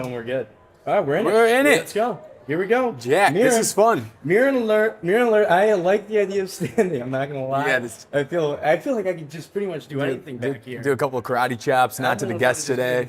and we're good. All right, we're in it. We're in it. Let's go. Here we go. Jacq, this is fun. Mirren alert. Mirren alert. I like the idea of standing. I'm not gonna lie. Yeah, I feel like I could just pretty much do anything back here. Do a couple of karate chops, not to the guests today.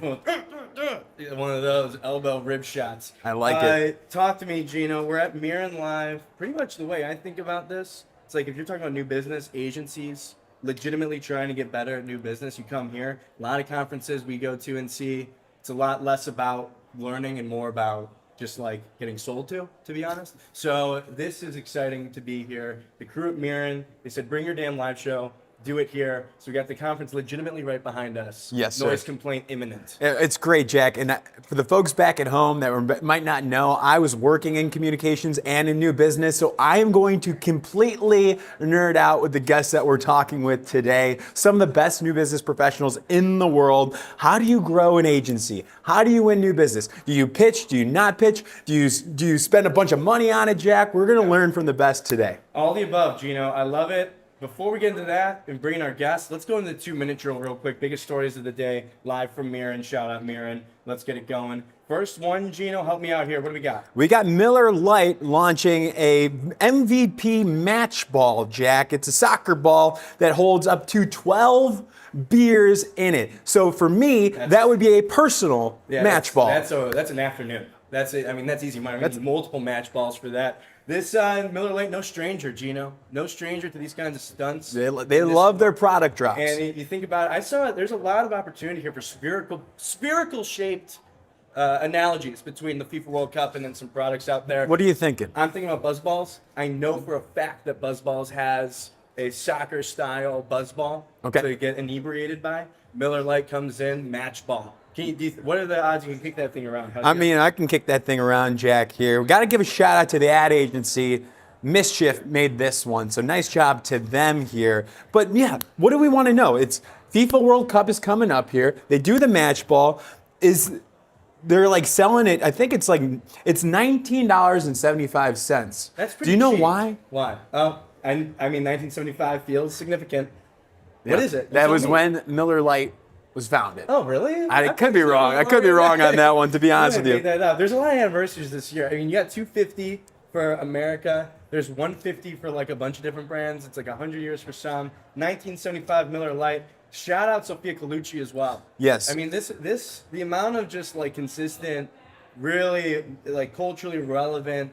One of those elbow rib shots. I like it. Talk to me, Gino. We're at Mirren Live. Pretty much the way I think about this, it's like if you're talking about new business agencies, legitimately trying to get better at new business, you come here. A lot of conferences we go to and see. It's a lot less about learning and more about just like getting sold to be honest. So this is exciting to be here. The crew at Mirren, they said, bring your damn live show, do it here. So we got the conference legitimately right behind us. Yes, sir. Noise complaint imminent. It's great, Jacq. And for the folks back at home that might not know, I was working in communications and in new business, so I am going to completely nerd out with the guests that we're talking with today. Some of the best new business professionals in the world. How do you grow an agency? How do you win new business? Do you pitch? Do you not pitch? Do you spend a bunch of money on it, Jacq? We're going to learn from the best today. All the above, Gino. I love it. Before we get into that and bring in our guests, let's go into the 2-minute drill real quick. Biggest stories of the day, live from Mirren. Shout out Mirren. Let's get it going. First one, Gino, help me out here. What do we got? We got Miller Lite launching a MVP match ball, Jacq. It's a soccer ball that holds up to 12 beers in it. So for me, that would be a personal match ball. That's an afternoon. That's it. I mean, that's easy money. That's multiple match balls for that. This Miller Lite, no stranger, Gino. No stranger to these kinds of stunts. They love their product drops. And you think about it, I saw there's a lot of opportunity here for spherical shaped analogies between the FIFA World Cup and then some products out there. What are you thinking? I'm thinking about Buzzballs. I know for a fact that Buzzballs has a soccer style Buzzball to get inebriated by. Miller Lite comes in, match ball. What are the odds you can kick that thing around? I can kick that thing around, Jacq, here. We got to give a shout out to the ad agency. Mischief made this one, so nice job to them here. But yeah, what do we want to know? It's FIFA World Cup is coming up here. They do the match ball. They're like selling it, I think it's $19.75. That's pretty Do you know cheap. why? Why? I mean, 1975 feels significant. What is it? That was when Miller Lite was founded. Oh, really? I could be wrong. I could be wrong on that one, to be honest with you. There's a lot of anniversaries this year. I mean, you got 250 for America. There's 150 for like a bunch of different brands. It's like 100 years for some. 1975 Miller Lite. Shout out Sophia Colucci as well. Yes. I mean, the amount of just like consistent, really like culturally relevant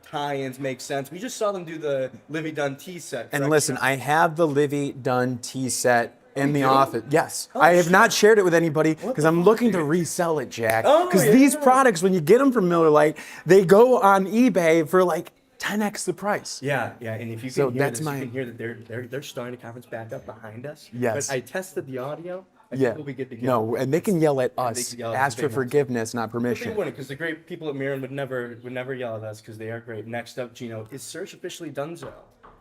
tie-ins make sense. We just saw them do the Livy Dunn tea set. And listen, I have the Livy Dunn tea set in the do? office. Yes. I have not shared it with anybody because I'm looking to resell it, Jacq. Because these products, when you get them from Miller Lite, they go on eBay for like 10x the price. Yeah. And if you can hear this, you can hear that they're starting the conference back up behind us. Yes. But I tested the audio. I think we'll be good to go. No, and they can yell at us. Ask for forgiveness, not permission. They wouldn't, because the great people at Mirren would never yell at us because they are great. Next up, Gino, is search officially donezo?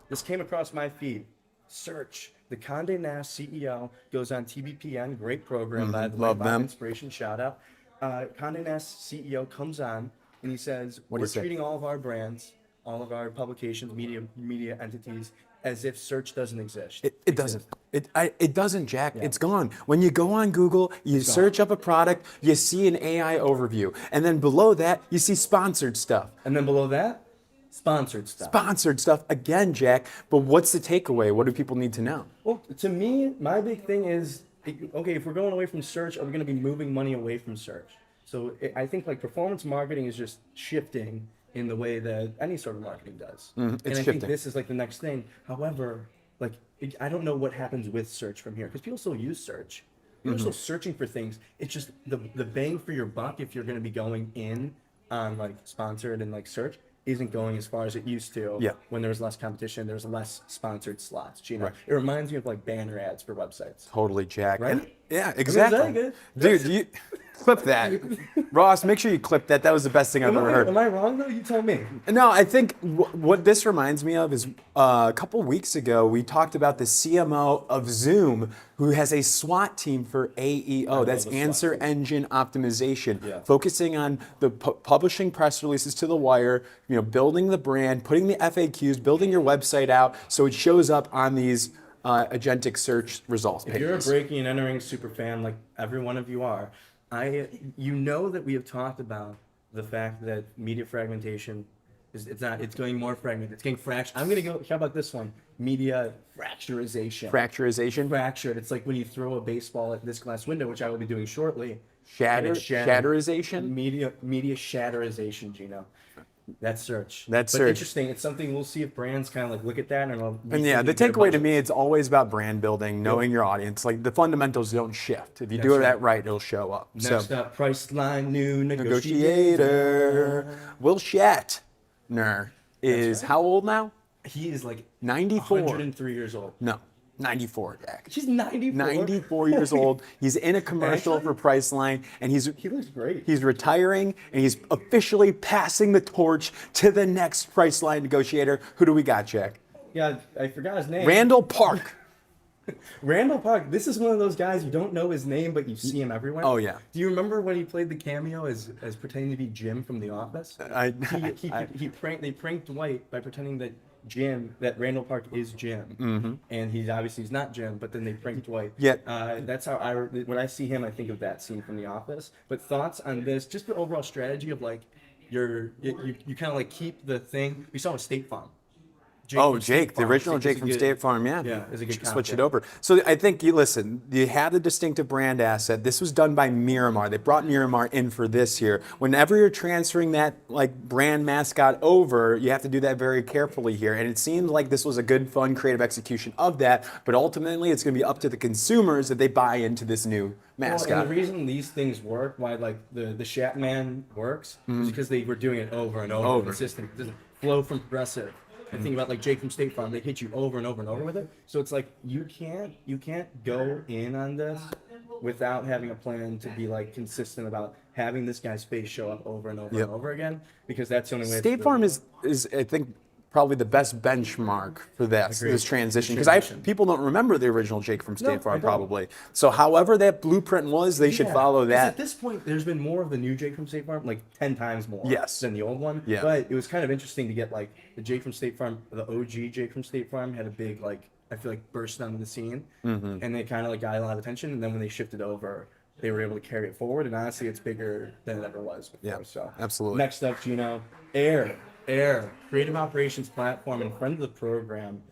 This came across my feed. Search. The Condé Nast CEO goes on TBPN. Great program, by the way. Love them. Inspiration, shout out. Condé Nast CEO comes on and he says, we're treating all of our brands, all of our publications, media entities, as if search doesn't exist. It doesn't. It doesn't, Jacq. Yeah. It's gone. When you go on Google, you search up a product, you see an AI overview. And then below that, you see sponsored stuff. And then below that, sponsored stuff. Sponsored stuff again, Jacq. But what's the takeaway? What do people need to know? Well, to me, my big thing is, okay, if we're going away from search, are we going to be moving money away from search? So I think like performance marketing is just shifting in the way that any sort of marketing does. And I think this is like the next thing. However, like I don't know what happens with search from here because people still use search. People are still searching for things. It's just the bang for your buck if you're going to be going in on like sponsored and like search isn't going as far as it used to when there was less competition, there was less sponsored slots. Gino, it reminds me of like banner ads for websites. Totally, Jacq. Right? And, yeah, exactly. I mean, is that good? Dude, you clip that. Ross, make sure you clip that. That was the best thing I've ever heard. Am I wrong though? You tell me. No, I think what this reminds me of is a couple weeks ago, we talked about the CMO of Zoom who has a SWAT team for AEO. That's Answer Engine Optimization, focusing on the publishing press releases to the wire, building the brand, putting the FAQs, building your website out so it shows up on these agentic search results pages. If you're a breaking and entering super fan like every one of you are, You know that we have talked about the fact that media fragmentation it's going more fragmented. It's getting fractured. I'm gonna go. How about this one? Media fracturization. Fracturization. Fractured. It's like when you throw a baseball at this glass window, which I will be doing shortly. and it's shattered. Shatterization. Media shatterization, Gino. That's search. That's but search. Interesting. It's something we'll see if brands kind of like look at that and. And yeah, the takeaway to me, it's always about brand building, knowing your audience. Like the fundamentals don't shift. If you do that right, it'll show up. Next up, Priceline new Negotiator. Will Shatner is how old now? He is like 94. 103 years old. No, 94, Jack. She's 94. 94 years old. He's in a commercial for Priceline, and he looks great. He's retiring, and he's officially passing the torch to the next Priceline negotiator. Who do we got, Jack? Yeah, I forgot his name. Randall Park. Randall Park. This is one of those guys you don't know his name, but you see him everywhere. Oh yeah. Do you remember when he played the cameo as pretending to be Jim from The Office? They pranked Dwight by pretending that Randall Park is Jim, and he's not Jim. But then they pranked Dwight. Yeah. That's how when I see him, I think of that scene from The Office. But thoughts on this? Just the overall strategy of like you kind of like keep the thing. We saw with State Farm. Jake, the original Jake from State Farm, yeah. Yeah, is a good switch it over. So I think you had a distinctive brand asset. This was done by Miramar. They brought Miramar in for this here. Whenever you're transferring that like brand mascot over, you have to do that very carefully here. And it seemed like this was a good, fun, creative execution of that. But ultimately, it's going to be up to the consumers that they buy into this new mascot. Well, and the reason these things work, why like the Shatman works, is because they were doing it over and over. Consistent. Flow from Progressive. I think about like Jake from State Farm, they hit you over and over and over with it. So it's like you can't go in on this without having a plan to be like consistent about having this guy's face show up over and over and over again, because that's the only way. State Farm is I think probably the best benchmark for this transition, because people don't remember the original Jake from State Farm probably. So however that blueprint was, they should follow that. At this point, there's been more of the new Jake from State Farm, like 10 times more than the old one. Yeah. But it was kind of interesting to get like the Jake from State Farm, the OG Jake from State Farm had a big like, I feel like burst onto the scene, and they kind of like got a lot of attention. And then when they shifted over, they were able to carry it forward. And honestly, it's bigger than it ever was before. Yeah, so absolutely. Next up, Gino, Air, creative operations platform and friend of the program,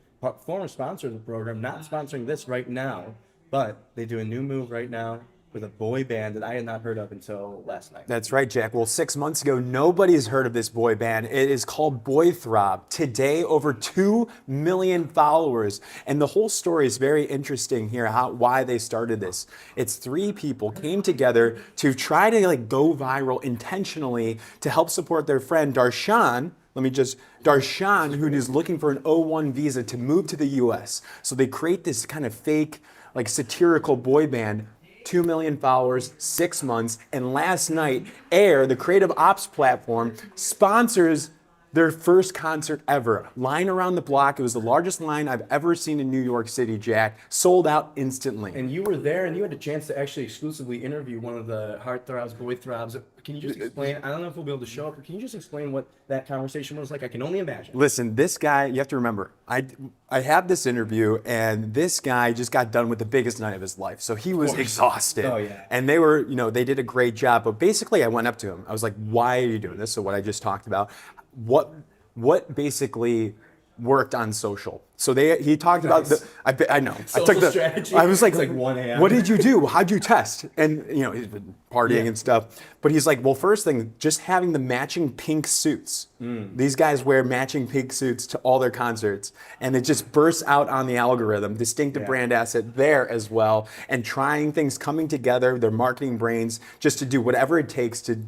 former sponsor of the program, not sponsoring this right now, but they do a new move right now with a boy band that I had not heard of until last night. That's right, Jack. Well, 6 months ago, nobody's heard of this boy band. It is called Boy Throb. Today, over 2 million followers. And the whole story is very interesting here, why they started this. It's 3 people came together to try to like go viral intentionally to help support their friend Darshan, who is looking for an O1 visa to move to the US. So they create this kind of fake, like satirical boy band. 2 million followers, 6 months, and last night, Air, the creative ops platform, sponsors their first concert ever. Line around the block. It was the largest line I've ever seen in New York City, Jack. Sold out instantly. And you were there, and you had a chance to actually exclusively interview one of the heartthrobs, boy throbs. Can you just explain? I don't know if we'll be able to show up, but can you just explain what that conversation was like? I can only imagine. Listen, this guy, you have to remember, I had this interview, and this guy just got done with the biggest night of his life. So he was exhausted. Oh, yeah. And they did a great job. But basically, I went up to him. I was like, why are you doing this? So what I just talked about. What basically worked on social? So he talked about I know. Social strategy. I was like, it's like 1 a.m. What did you do? How'd you test? And he's been partying and stuff. But he's like, well, first thing, just having the matching pink suits. These guys wear matching pink suits to all their concerts, and it just bursts out on the algorithm. Distinctive brand asset there as well, and trying things, coming together, their marketing brains, just to do whatever it takes to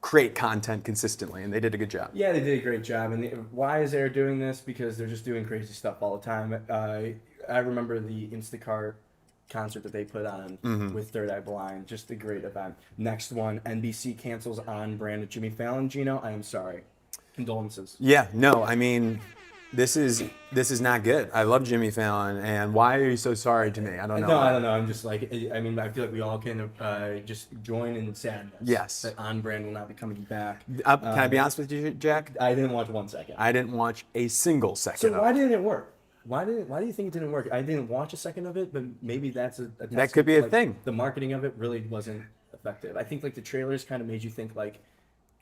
create content consistently, and they did a good job. Yeah, they did a great job. And why is Air doing this? Because they're just doing crazy stuff all the time. I remember the Instacart concert that they put on with Third Eye Blind. Just a great event. Next one, NBC cancels on brand of Jimmy Fallon. Gino, I am sorry. Condolences. Yeah, no, I mean, this is not good. I love Jimmy Fallon, and why are you so sorry to me? I don't know. No, I don't know. I'm just like, I mean, I feel like we all can just join in sadness. Yes. That On Brand will not be coming back. Can I be honest with you, Jack? I didn't watch 1 second. I didn't watch a single second. So why didn't it work? Why do you think it didn't work? I didn't watch a second of it, but maybe that's a that could be a thing. The marketing of it really wasn't effective. I think like the trailers kind of made you think like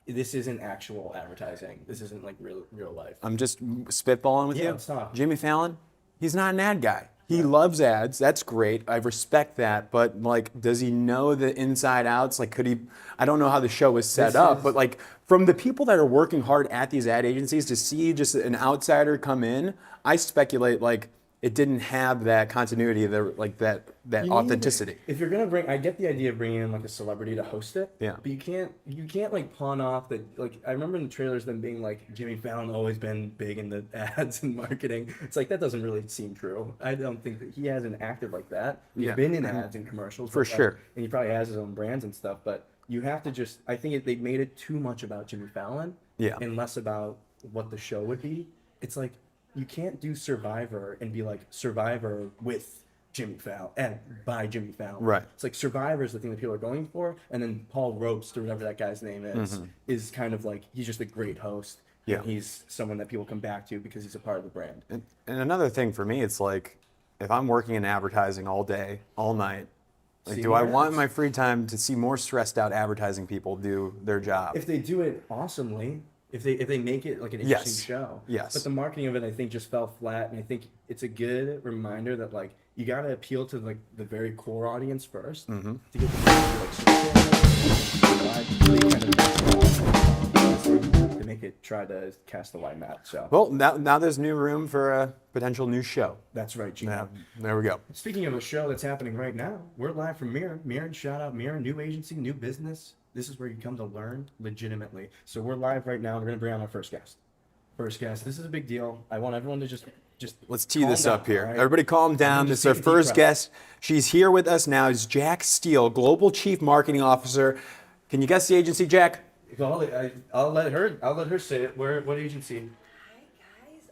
this isn't actual advertising. This isn't like real life. I'm just spitballing with Yeah, you. let's talk. Jimmy Fallon, he's not an ad guy. He loves ads. That's great. I respect that. But like, does he know the inside outs? Like, could he? I don't know how the show was set up, but like, from the people that are working hard at these ad agencies to see just an outsider come in, I speculate like it didn't have that continuity, that authenticity. If you're gonna bring, I get the idea of bringing in like a celebrity to host it. Yeah. But you can't like pawn off that. Like I remember in the trailers them being like Jimmy Fallon always been big in the ads and marketing. It's like that doesn't really seem true. I don't think that he hasn't acted like that. He's been in ads and commercials For sure. and he probably has his own brands and stuff. But you have to just, I think they made it too much about Jimmy Fallon. Yeah. And less about what the show would be. It's like you can't do Survivor and be like Survivor with Jimmy Fallon and by Jimmy Fallon. Right. It's like Survivor is the thing that people are going for, and then Paul Roast or whatever that guy's name is kind of like he's just a great host. Yeah. And he's someone that people come back to because he's a part of the brand. And another thing for me, it's like, if I'm working in advertising all day, all night, like, do I want my free time to see more stressed out advertising people do their job? If they do it awesomely, if they make it like an interesting show. Yes. But the marketing of it, I think, just fell flat, and I think it's a good reminder that like you got to appeal to like the very core audience first to get the to make it try to cast the wide net. So. Well, now there's new room for a potential new show. That's right, Gino. Yeah, there we go. Speaking of a show that's happening right now, we're live from Mirren. Mirren, shout out Mirren, new agency, new business. This is where you come to learn legitimately. So we're live right now. We're going to bring on our first guest. First guest. This is a big deal. I want everyone to just let's tee this up here. Right? Everybody calm down. This is our first guest. She's here with us now. Is Jacq Steele, Global Chief Marketing Officer. Can you guess the agency, Jacq? Well, I'll let her say it. What agency? Hi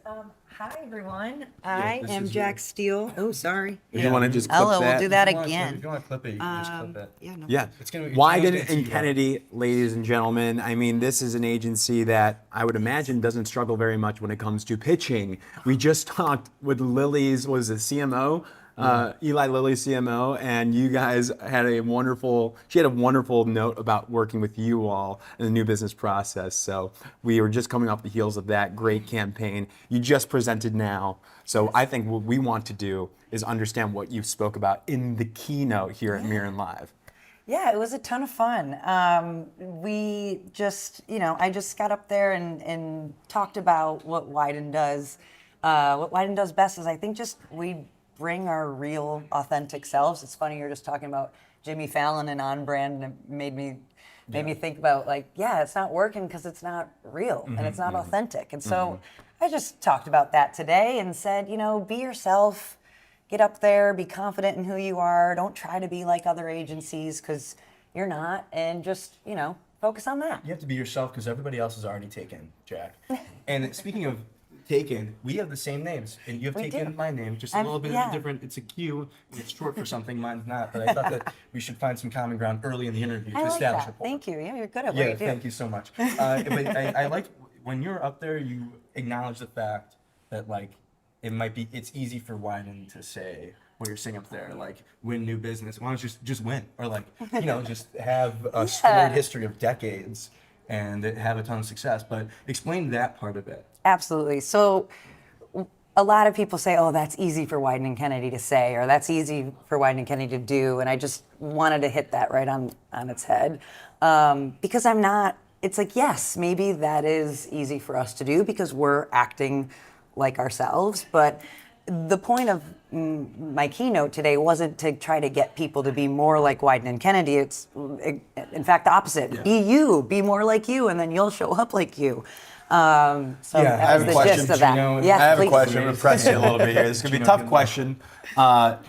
guys. Hi everyone. I am Jacq Steele. Oh, sorry. You want to just clip Ella, that? we'll do that If you again. want to clip it, you can just clip it. Yeah. No. Yeah. It's gonna Wieden be and Kennedy, ladies and gentlemen. I mean, this is an agency that I would imagine doesn't struggle very much when it comes to pitching. We just talked with Lily's, was it CMO? Eli Lilly's CMO, and you guys had a wonderful note about working with you all in the new business process. So we were just coming off the heels of that great campaign. You just presented now. So I think what we want to do is understand what you spoke about in the keynote here at Mirren Live. Yeah, it was a ton of fun. We just, I just got up there and talked about what Wieden does. What Wieden does best is I think just we bring our real, authentic selves. It's funny, you're just talking about Jimmy Fallon and on brand, and it made me think about like, yeah, it's not working because it's not real and it's not authentic. And so I just talked about that today and said, be yourself, get up there, be confident in who you are. Don't try to be like other agencies because you're not, and just, focus on that. You have to be yourself because everybody else is already taken, Jacq. And speaking of taken, we have the same names, and you have taken my name, just a little bit different. It's a Q, and it's short for something. Mine's not, but I thought that we should find some common ground early in the interview to I like establish that. rapport. Thank you. Yeah, you're good at what you do. Thank you so much. But I like when you're up there, you acknowledge the fact that like it's easy for Wieden to say what you're saying up there, like win new business. Why don't you just win, or like just have a storied history of decades and have a ton of success. But explain that part of it. Absolutely. So a lot of people say, oh, that's easy for Wieden and Kennedy to say, or that's easy for Wieden and Kennedy to do. And I just wanted to hit that right on its head. Because I'm not, it's like, yes, maybe that is easy for us to do because we're acting like ourselves. But the point of my keynote today wasn't to try to get people to be more like Wieden and Kennedy. It's, in fact, the opposite. Yeah. Be you, be more like you, and then you'll show up like you. That was the gist of that. I have a question. I'm going to press you a little bit here. This is going to be a tough question.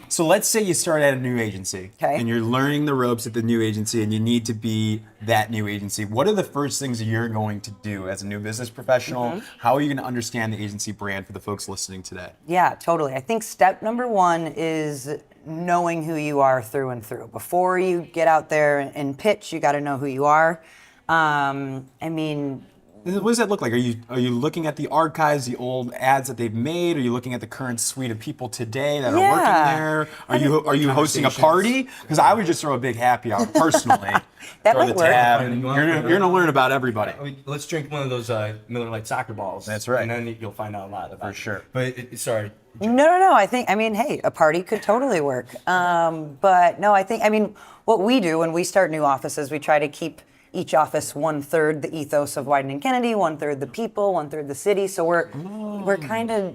So let's say you start at a new agency and you're learning the ropes at the new agency and you need to be that new agency. What are the first things that you're going to do as a new business professional? How are you going to understand the agency brand for the folks listening today? Yeah, totally. I think step number one is knowing who you are through and through. Before you get out there and pitch, you got to know who you are. What does that look like? Are you looking at the archives, the old ads that they've made? Are you looking at the current suite of people today that are working there? Are you hosting a party? Because I would just throw a big happy hour personally. That throw might the work. tab, and you're gonna learn about everybody. Let's drink one of those Miller Lite soccer balls. That's right. And then you'll find out a lot about For sure. But sorry. No. I mean, hey, a party could totally work. But no, I mean, what we do when we start new offices, we try to keep each office 1/3 the ethos of Wieden and Kennedy, 1/3 the people, 1/3 the city. So we're kind of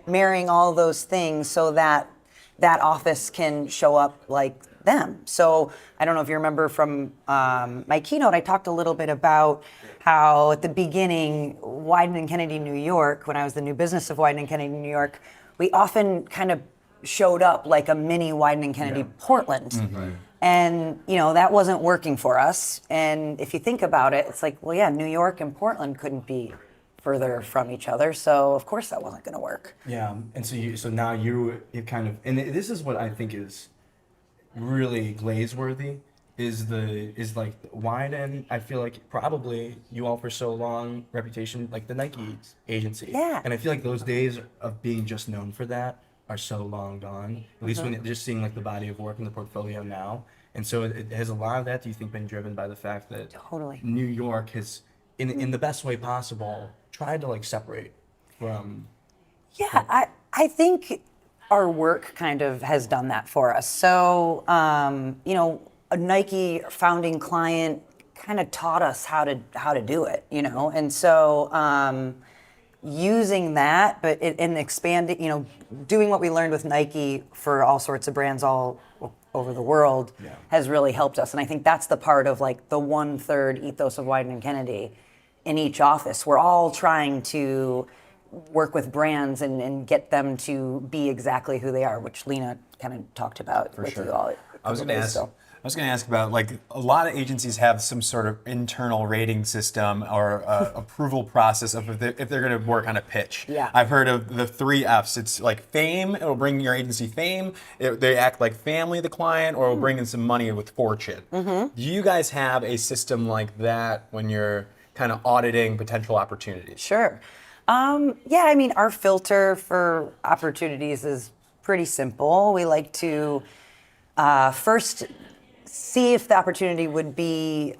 marrying all those things so that that office can show up like them. So I don't know if you remember from my keynote, I talked a little bit about how at the beginning, Wieden and Kennedy, New York, when I was the new business of Wieden and Kennedy, New York, we often kind of showed up like a mini Wieden and Kennedy, Portland. Mm-hmm. And, that wasn't working for us. And if you think about it, it's like, well, yeah, New York and Portland couldn't be further from each other. So, of course, that wasn't going to work. Yeah. And so now you kind of, and this is what I think is really glaze-worthy, is like Wieden. I feel like probably you all for so long reputation, like the Nike agency. Yeah. And I feel like those days of being just known for that are so long gone, at least when just seeing like the body of work in the portfolio now. And so it has a lot of that, do you think, been driven by the fact that Totally. New York has, in the best way possible, tried to like separate from... Yeah, I think our work kind of has done that for us. So, a Nike founding client kind of taught us how to do it, and so using that, but and expanding, doing what we learned with Nike for all sorts of brands all over the world has really helped us. And I think that's the part of like the 1/3 ethos of Wieden and Kennedy in each office. We're all trying to work with brands and get them to be exactly who they are, which Lena kind of talked about with you all. I was going to ask about, like, a lot of agencies have some sort of internal rating system or approval process of if they're going to work on a pitch. Yeah. I've heard of the 3 Fs. It's like fame, it'll bring your agency fame, they act like family of the client, or it'll bring in some money with fortune. Mm-hmm. Do you guys have a system like that when you're kind of auditing potential opportunities? Sure. Yeah, I mean, our filter for opportunities is pretty simple. We like to first see if the opportunity would be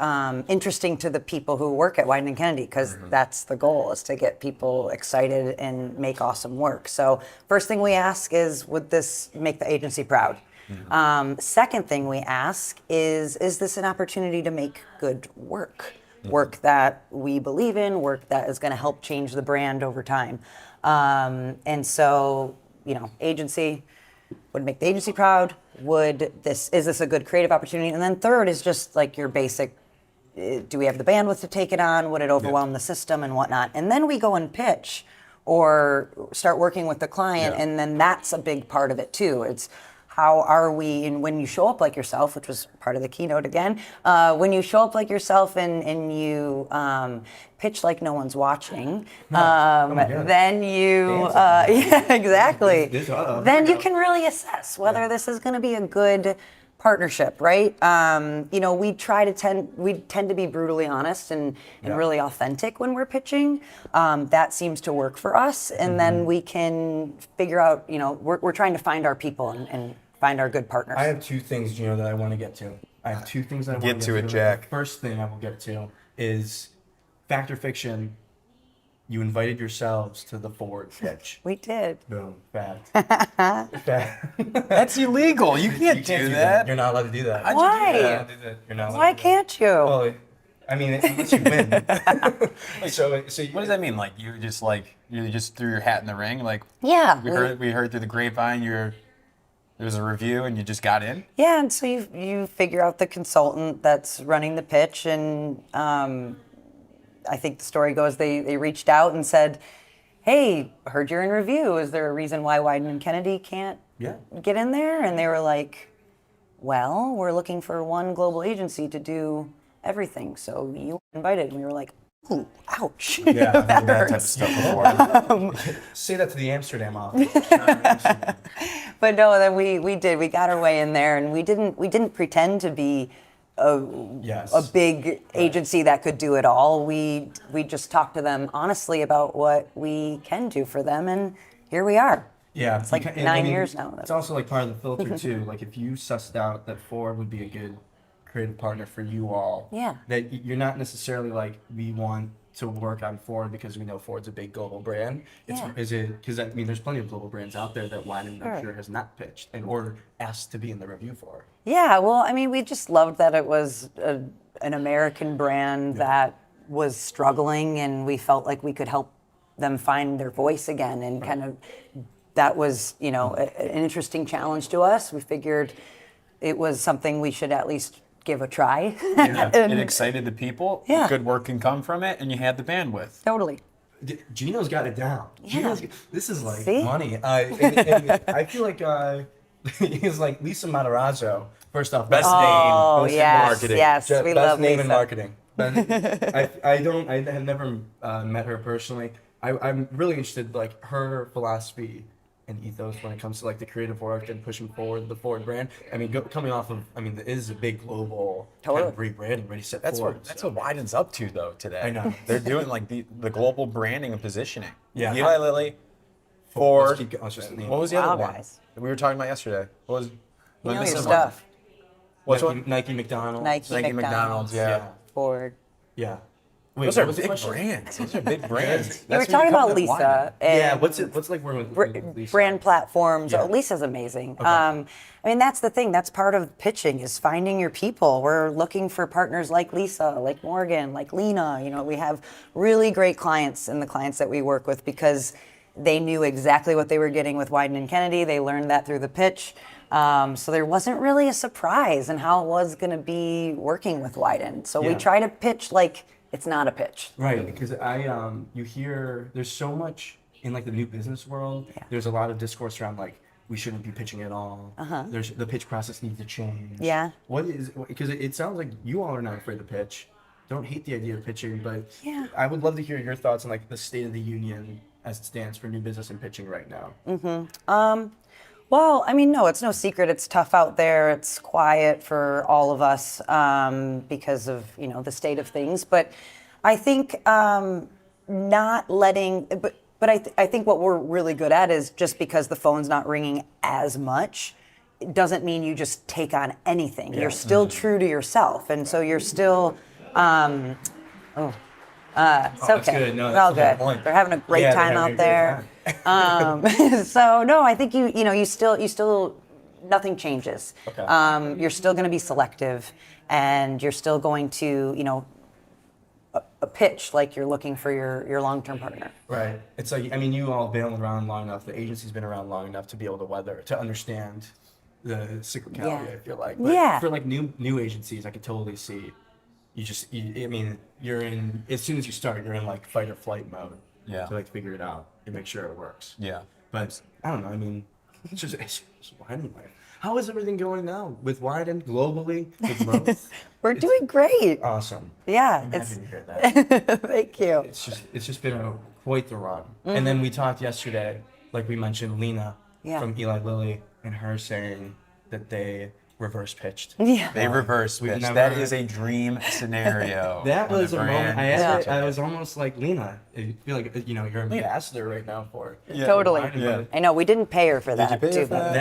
interesting to the people who work at Wieden and Kennedy, because that's the goal, is to get people excited and make awesome work. So first thing we ask is, would this make the agency proud? Second thing we ask is this an opportunity to make good work? Work that we believe in, work that is going to help change the brand over time. And so, agency would make the agency proud. Is this a good creative opportunity? And then third is just like your basic, do we have the bandwidth to take it on? Would it overwhelm the system and whatnot? And then we go and pitch or start working with the client. And then that's a big part of it too. It's how are we, and when you show up like yourself, which was part of the keynote again, when you show up like yourself and you pitch like no one's watching, then you, yeah, exactly. Then you can really assess whether this is going to be a good partnership, right? We tend to be brutally honest and really authentic when we're pitching. That seems to work for us, and then we can figure out, we're trying to find our people and find our good partners. I have 2 things, Gino, that I want to get to. I want to get to it, Jacq. The first thing I will get to is fact or fiction. You invited yourselves to the Ford pitch. We did. Boom. Fact. That's illegal. You can't do that. You're not allowed to do that. Why? You're not allowed Why to do can't you? that. Well, I mean, unless you win. So what does that mean? Like you just threw your hat in the ring? Like Yeah. we heard through the grapevine there was a review and you just got in? Yeah, and so you figure out the consultant that's running the pitch, and I think the story goes they reached out and said, hey, heard you're in review. Is there a reason why Wieden and Kennedy can't get in there? And they were like, well, we're looking for one global agency to do everything. So you invited. And we were like, ooh, ouch. Yeah, that that type of hurts. stuff before. Say that to the Amsterdam office. But no, then we did. We got our way in there, and we didn't pretend to be Yes. a big agency that could do it all. We just talked to them honestly about what we can do for them, and here we are. Yeah, It's like and 9 years now. It's also like part of the filter too. Like if you sussed out that Ford would be a good creative partner for you all, Yeah. that you're not necessarily like we want to work on Ford because we know Ford's a big global brand. Yeah. Is it because I mean there's plenty of global brands out there that Wieden I'm Sure. sure has not pitched and or asked to be in the review for. Yeah, well, I mean, we just loved that it was an American brand that was struggling, and we felt like we could help them find their voice again. And kind of that was, an interesting challenge to us. We figured it was something we should at least give a try. Yeah. It excited the people. Yeah. Good work can come from it, and you had the bandwidth. Totally. Gino's got it down. Yeah. This is like See? money. And I feel like he's like Lisa Matarazzo. First off, best Oh, name, yes, marketing. yes, we best love name Lisa. in marketing. But I have never met her personally. I'm really interested like her philosophy and ethos when it comes to like the creative work and pushing forward the Ford brand. I mean, coming off of, it is a big global kind of rebranding, ready, set, That's forward. what Weiden's up to though today. I know. They're doing like the global branding and positioning. Yeah. Eli Lilly, Ford. What was the Wow, other one guys. we were talking about yesterday? What was? You know am I your missing stuff. Which Nike, one? Nike, McDonald's. Nike, McDonald's. Yeah. Ford. Yeah. Wait, Those what are was the big question? brands. Those are big brands. We were That's talking when you about come to Lisa. Wieden. And Yeah, what's like working with Lisa? brand platforms. Yeah. Oh, Lisa's amazing. That's the thing. That's part of pitching is finding your people. We're looking for partners like Lisa, like Morgan, like Lena. We have really great clients and the clients that we work with because they knew exactly what they were getting with Wieden and Kennedy. They learned that through the pitch. So there wasn't really a surprise in how it was going to be working with Wieden. So we Yeah. try to pitch like it's not a pitch. Right, because you hear there's so much in like the new business world. Yeah. There's a lot of discourse around like we shouldn't be pitching at all. There's the pitch process needs to change. Yeah. What is because it sounds like you all are not afraid to pitch. Don't hate the idea of pitching, but Yeah. I would love to hear your thoughts on like the state of the union as it stands for new business and pitching right now. Well, no, it's no secret. It's tough out there. It's quiet for all of us because of the state of things. But I think not letting. But I think what we're really good at is just because the phone's not ringing as much, it doesn't mean you just take on anything. You're still true to yourself, and so you're still. It's that's okay. good. No, It's that's all a good good. point. They're having a great Yeah, time they're out having a great there. So no, I think you still nothing changes. Okay. You're still going to be selective, and you're still going to a pitch like you're looking for your long-term partner. Right. It's like you all been around long enough. The agency's been around long enough to be able to understand the cyclicality. Yeah. I feel like. But Yeah. For like new agencies, I could totally see. You're in as soon as you start, you're in like fight or flight mode. Yeah. To like figure it out and make sure it works. Yeah. But I don't know. It's just Wieden life. How is everything going now with Wieden globally? With growth? We're doing great. Awesome. Yeah, I'm it's. happy to hear that. Thank you. It's just been quite the run. And then we talked yesterday, like we mentioned, Lena Yeah. from Eli Lilly and her saying that they reverse pitched. Yeah. They reverse We've pitch. never- That is a dream scenario. That when was a brand moment. is I pitching was it. almost like Lena. I feel like you're an ambassador right now for it. Yeah. Totally. Yeah. I know we didn't pay her for that. you pay her too, for but-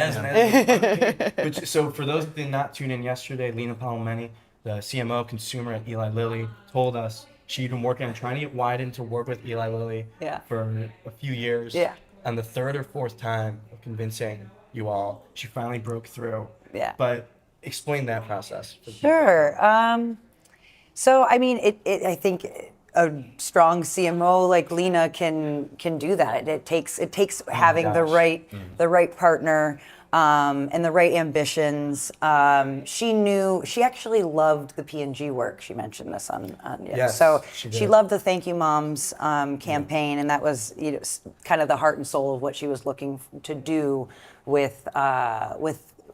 that? So for those that did not tune in yesterday, Lena Palomeni, the CMO consumer at Eli Lilly, told us she'd been working on trying to get Wieden to work with Eli Lilly Yeah. for a few years. Yeah. On the third or fourth time of convincing you all, she finally broke through. Yeah. But explain that process. Sure. So I think a strong CMO like Lena can do that. It takes having the gosh. right partner and the right ambitions. She actually loved the P&G work. She mentioned this on Yes, so she she did. loved the Thank You Moms campaign, and that was kind of the heart and soul of what she was looking to do with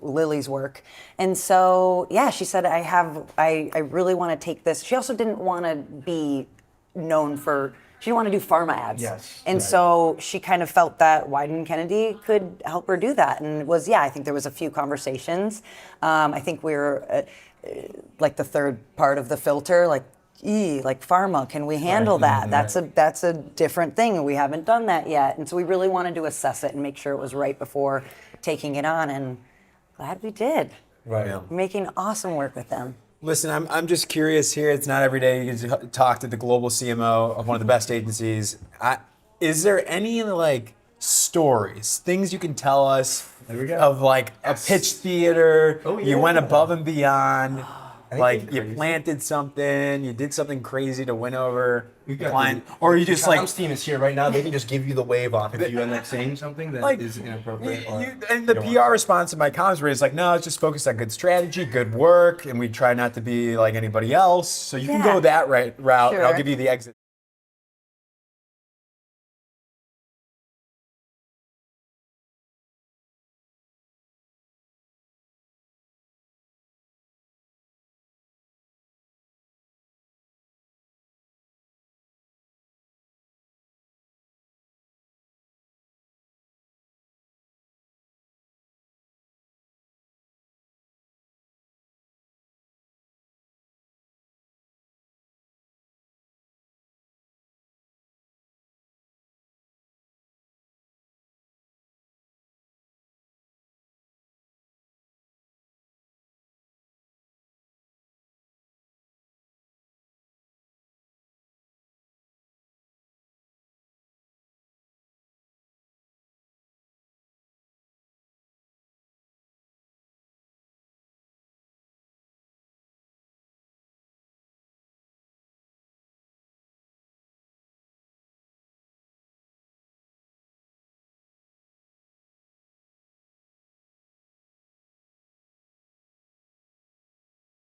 Lily's work. And so, yeah, she said, I really want to take this. She also didn't want to be known for, she didn't want to do pharma ads. Yes, And right. so she kind of felt that Wieden Kennedy could help her do that. And I think there was a few conversations. I think we were like the third part of the filter, like like pharma, can we handle that? That's a different thing. We haven't done that yet, and so we really wanted to assess it and make sure it was right before taking it on. And glad we did. Right. Yeah. Making awesome work with them. Listen, I'm just curious here. It's not every day you get to talk to the global CMO of one of the best agencies. Is there any like stories, things you can tell us of like a pitch theater? Oh, You yeah. went above and beyond. Like Anything you crazy? planted something, you did something crazy to win over We've the got client, or you just like Tom's team is here right now. They can just give you the wave off if you end up saying something that like is inappropriate. Or and the you don't PR want. response to my comments were like, no, it's just focused on good strategy, good work, and we try not to be like anybody else. So you can Yeah. go that route, and I'll Sure. give you the exit.